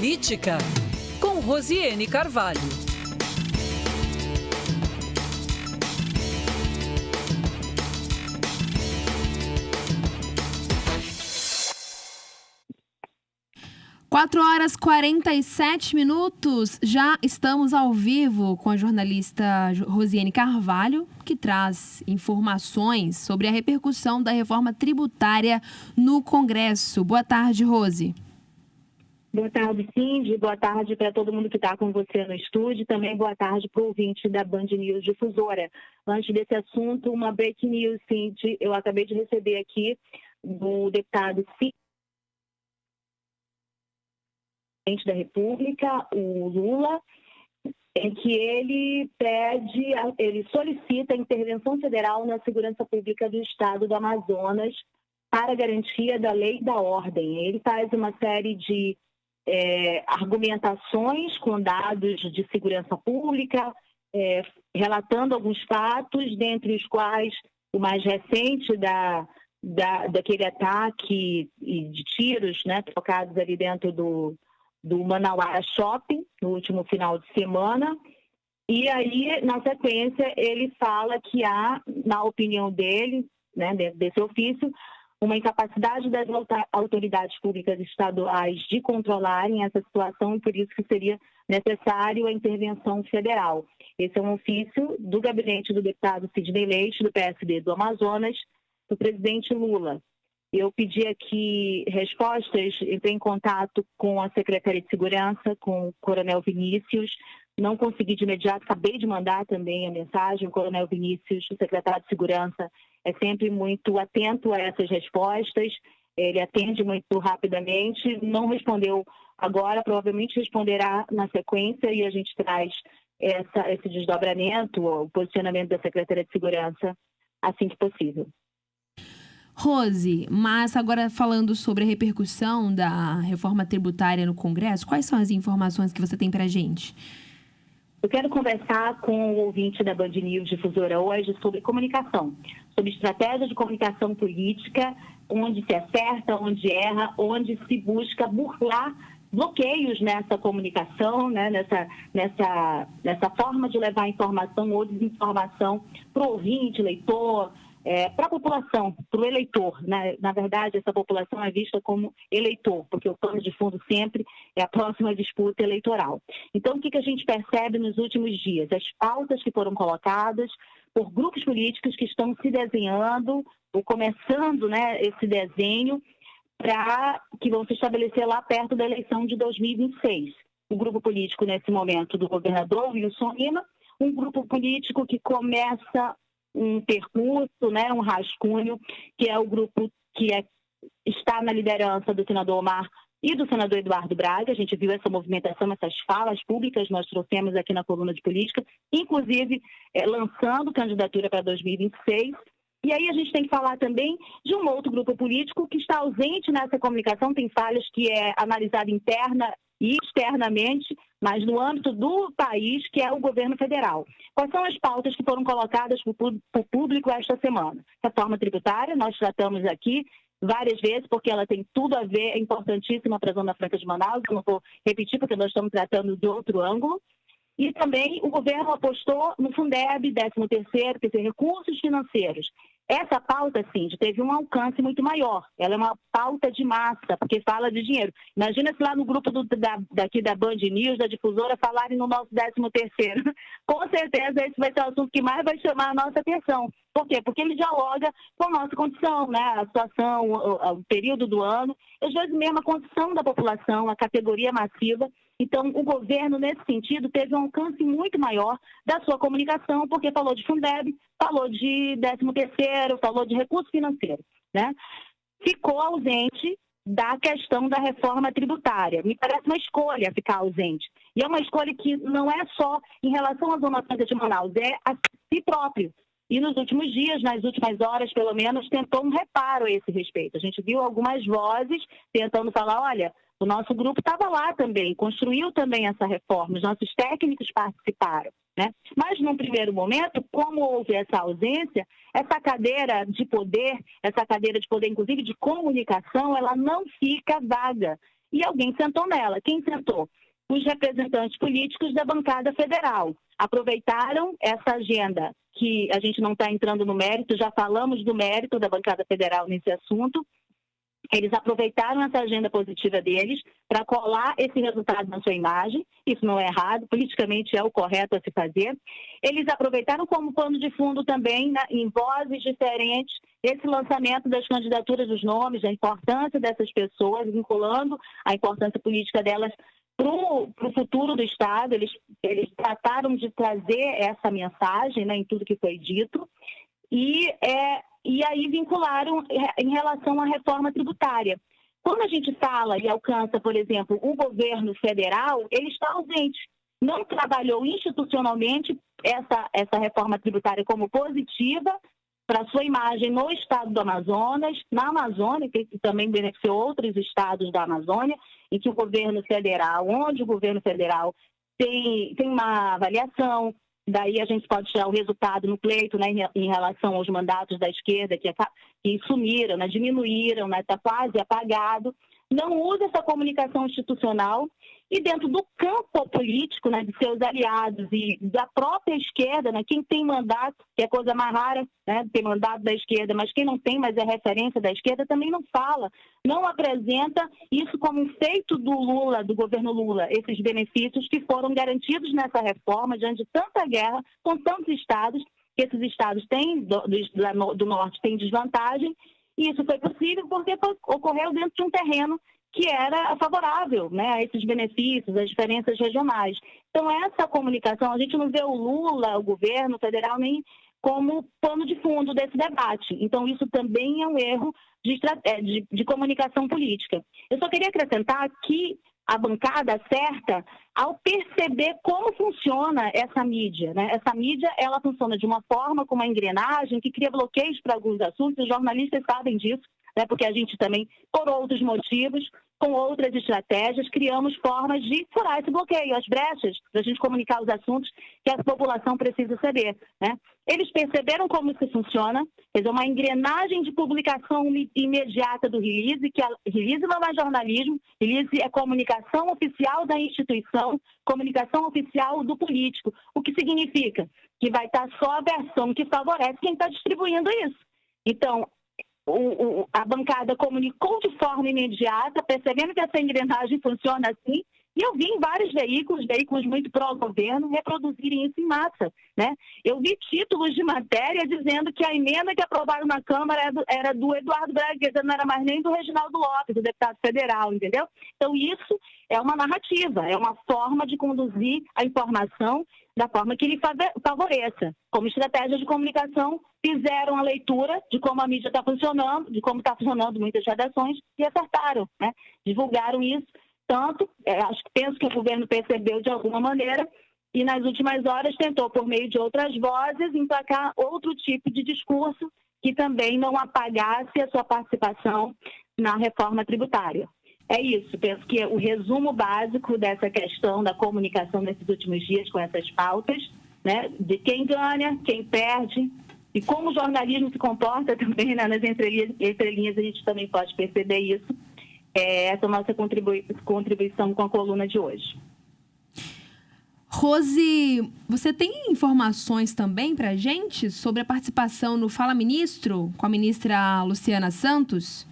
Política, com Rosiane Carvalho. Quatro horas e 47 minutos, já estamos ao vivo com a jornalista Rosiane Carvalho, que traz informações sobre a repercussão da reforma tributária no Congresso. Boa tarde, Rose. Boa tarde, Cindy. Boa tarde para todo mundo que está com você no estúdio. Também boa tarde para o ouvinte da Band News Difusora. Antes desse assunto, uma breaking news, Cindy. Eu acabei de receber aqui do deputado da República, o Lula, em que ele solicita a intervenção federal na segurança pública do estado do Amazonas para a garantia da lei e da ordem. Ele faz uma série de argumentações com dados de segurança pública, relatando alguns fatos, dentre os quais o mais recente daquele ataque de tiros, né, trocados ali dentro do Manauara Shopping, no último final de semana. E aí, na sequência, ele fala que há, na opinião dele, né, dentro desse ofício, uma incapacidade das autoridades públicas estaduais de controlarem essa situação e por isso que seria necessário a intervenção federal. Esse é um ofício do gabinete do deputado Sidney Leite, do PSD do Amazonas, do presidente Lula. Eu pedi aqui respostas, entrei em contato com a Secretaria de Segurança, com o Coronel Vinícius, não consegui de imediato, acabei de mandar também a mensagem. O Coronel Vinícius, o secretário de Segurança, é sempre muito atento a essas respostas, ele atende muito rapidamente, não respondeu agora, provavelmente responderá na sequência e a gente traz esse desdobramento, o posicionamento da Secretaria de Segurança assim que possível. Rose, mas agora falando sobre a repercussão da reforma tributária no Congresso, quais são as informações que você tem para a gente? Eu quero conversar com o ouvinte da Band News Difusora hoje sobre comunicação, sobre estratégia de comunicação política, onde se acerta, onde erra, onde se busca burlar bloqueios nessa comunicação, né, nessa forma de levar informação ou desinformação para o ouvinte, leitor, para a população, para o eleitor. Né? Na verdade, essa população é vista como eleitor, porque o pano de fundo sempre é a próxima disputa eleitoral. Então, o que a gente percebe nos últimos dias? As pautas que foram colocadas por grupos políticos que estão se desenhando, ou começando, né, esse desenho, que vão se estabelecer lá perto da eleição de 2026. O grupo político, nesse momento, do governador Wilson Lima, um grupo político que começa um percurso, né, um rascunho, que é o grupo que está na liderança do senador Omar e do senador Eduardo Braga. A gente viu essa movimentação, essas falas públicas, nós trouxemos aqui na coluna de política, inclusive lançando candidatura para 2026. E aí a gente tem que falar também de um outro grupo político que está ausente nessa comunicação, tem falhas que é analisada interna e externamente, mas no âmbito do país, que é o governo federal. Quais são as pautas que foram colocadas para o público esta semana? Reforma tributária, nós tratamos aqui várias vezes, porque ela tem tudo a ver, é importantíssima para a Zona Franca de Manaus, eu não vou repetir porque nós estamos tratando de outro ângulo. E também o governo apostou no Fundeb, 13º, quer dizer, recursos financeiros. Essa pauta, sim, teve um alcance muito maior. Ela é uma pauta de massa, porque fala de dinheiro. Imagina se lá no grupo daqui da Band News, da Difusora, falarem no nosso 13º. Com certeza esse vai ser o assunto que mais vai chamar a nossa atenção. Por quê? Porque ele dialoga com a nossa condição, né? A situação, o período do ano, às vezes mesmo a condição da população, a categoria massiva. Então, o governo, nesse sentido, teve um alcance muito maior da sua comunicação, porque falou de Fundeb, falou de 13º, falou de recurso financeiro, né? Ficou ausente da questão da reforma tributária. Me parece uma escolha ficar ausente. E é uma escolha que não é só em relação à Zona Franca de Manaus, é a si próprio. E nos últimos dias, nas últimas horas, pelo menos, tentou um reparo a esse respeito. A gente viu algumas vozes tentando falar, olha, o nosso grupo estava lá também, construiu também essa reforma, os nossos técnicos participaram, né? Mas, num primeiro momento, como houve essa ausência, essa cadeira de poder, inclusive de comunicação, ela não fica vaga. e alguém sentou nela. Quem sentou? Os representantes políticos da bancada federal. Aproveitaram essa agenda, que a gente não está entrando no mérito, já falamos do mérito da bancada federal nesse assunto. Eles aproveitaram essa agenda positiva deles para colar esse resultado na sua imagem. Isso não é errado, politicamente é o correto a se fazer. Eles aproveitaram como pano de fundo também, em vozes diferentes, esse lançamento das candidaturas dos nomes, a importância dessas pessoas, vinculando a importância política delas para o futuro do Estado. Eles trataram de trazer essa mensagem, né, em tudo que foi dito. E aí vincularam em relação à reforma tributária. Quando a gente fala e alcança, por exemplo, o governo federal, ele está ausente. Não trabalhou institucionalmente essa reforma tributária como positiva para sua imagem no estado do Amazonas, na Amazônia, que também beneficiou outros estados da Amazônia, em que o governo federal, onde o governo federal tem uma avaliação. Daí a gente pode tirar o resultado no pleito, né, em relação aos mandatos da esquerda que sumiram, né, diminuíram, né, está quase apagado. Não usa essa comunicação institucional e dentro do campo político, né, de seus aliados e da própria esquerda, né, quem tem mandato, que é coisa mais rara, né, ter mandato da esquerda, mas quem não tem, mas é referência da esquerda, também não fala, não apresenta isso como um feito do Lula, do governo Lula, esses benefícios que foram garantidos nessa reforma diante de tanta guerra com tantos estados, que esses estados têm, do norte têm desvantagem. E isso foi possível porque ocorreu dentro de um terreno que era favorável, né, a esses benefícios, as diferenças regionais. Então, essa comunicação, a gente não vê o Lula, o governo federal, nem como pano de fundo desse debate. Então, isso também é um erro de comunicação política. Eu só queria acrescentar que a bancada certa ao perceber como funciona essa mídia, né? Essa mídia, ela funciona de uma forma, com uma engrenagem que cria bloqueios para alguns assuntos, os jornalistas sabem disso, né? Porque a gente também, por outros motivos, com outras estratégias, criamos formas de furar esse bloqueio, as brechas, para a gente comunicar os assuntos que a população precisa saber, né? Eles perceberam como isso funciona, quer dizer, uma engrenagem de publicação imediata do release, que a release não é jornalismo, release é comunicação oficial da instituição, comunicação oficial do político, o que significa que vai estar só a versão que favorece quem está distribuindo isso. Então, a bancada comunicou de forma imediata, percebendo que essa engrenagem funciona assim, e eu vi em vários veículos muito pró-governo, reproduzirem isso em massa, né? Eu vi títulos de matéria dizendo que a emenda que aprovaram na Câmara era do Eduardo Braga, não era mais nem do Reginaldo Lopes, do deputado federal, entendeu? Então, isso é uma narrativa, é uma forma de conduzir a informação da forma que lhe favoreça. Como estratégia de comunicação, fizeram a leitura de como a mídia está funcionando, de como está funcionando muitas redações, e acertaram, né? Divulgaram isso. Tanto, penso que o governo percebeu de alguma maneira e nas últimas horas tentou, por meio de outras vozes, emplacar outro tipo de discurso que também não apagasse a sua participação na reforma tributária. É isso, penso que o resumo básico dessa questão da comunicação nesses últimos dias com essas pautas, né, de quem ganha, quem perde, e como o jornalismo se comporta também, né, nas entrelinhas a gente também pode perceber isso. Essa é a nossa contribuição com a coluna de hoje. Rose, você tem informações também para a gente sobre a participação no Fala Ministro com a ministra Luciana Santos?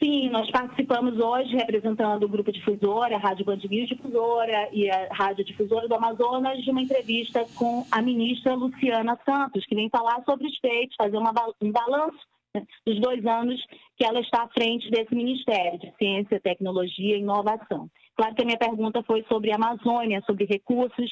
Sim, nós participamos hoje representando o Grupo Difusora, a Rádio Band News Difusora e a Rádio Difusora do Amazonas, de uma entrevista com a ministra Luciana Santos, que vem falar sobre os feitos, fazer um balanço dos 2 anos que ela está à frente desse Ministério de Ciência, Tecnologia e Inovação. Claro que a minha pergunta foi sobre a Amazônia, sobre recursos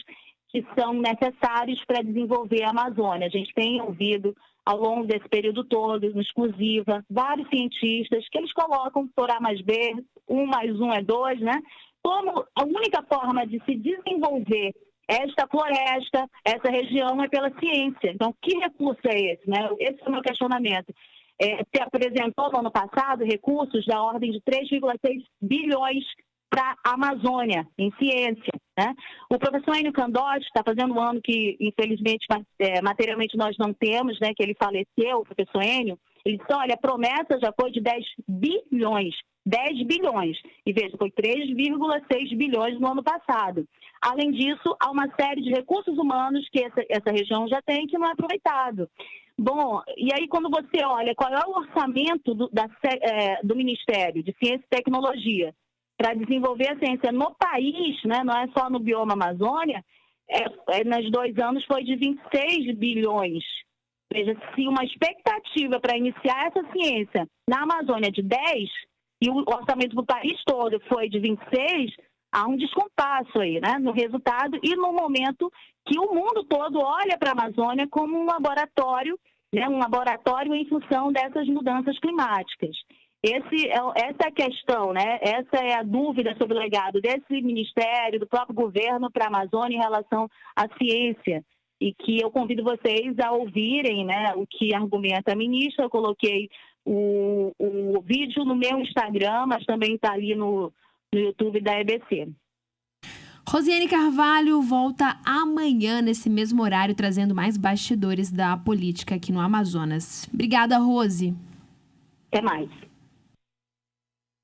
que são necessários para desenvolver a Amazônia. A gente tem ouvido ao longo desse período todo, no Exclusiva, vários cientistas que eles colocam por A mais B, 1 mais 1 é 2, né? Como a única forma de se desenvolver esta floresta, essa região é pela ciência. Então, que recurso é esse, né? Esse é o meu questionamento. Se apresentou no ano passado recursos da ordem de 3,6 bilhões para a Amazônia, em ciência, né? O professor Enio Candotti está fazendo um ano que, infelizmente, materialmente nós não temos, né, que ele faleceu, o professor Enio. Ele disse, olha, a promessa já foi de 10 bilhões. 10 bilhões. E veja, foi 3,6 bilhões no ano passado. Além disso, há uma série de recursos humanos que essa região já tem que não é aproveitado. Bom, e aí quando você olha qual é o orçamento do Ministério de Ciência e Tecnologia para desenvolver a ciência no país, né, não é só no bioma Amazônia, nos 2 anos foi de 26 bilhões. Veja, se uma expectativa para iniciar essa ciência na Amazônia de 10 e o orçamento do país todo foi de 26, há um descompasso aí, né, no resultado e no momento que o mundo todo olha para a Amazônia como um laboratório, né, um laboratório em função dessas mudanças climáticas. Essa é a questão, né? Essa é a dúvida sobre o legado desse ministério, do próprio governo para a Amazônia em relação à ciência. E que eu convido vocês a ouvirem, né, o que argumenta a ministra. Eu coloquei o vídeo no meu Instagram, mas também está ali no YouTube da EBC. Rosiane Carvalho volta amanhã nesse mesmo horário, trazendo mais bastidores da política aqui no Amazonas. Obrigada, Rose. Até mais.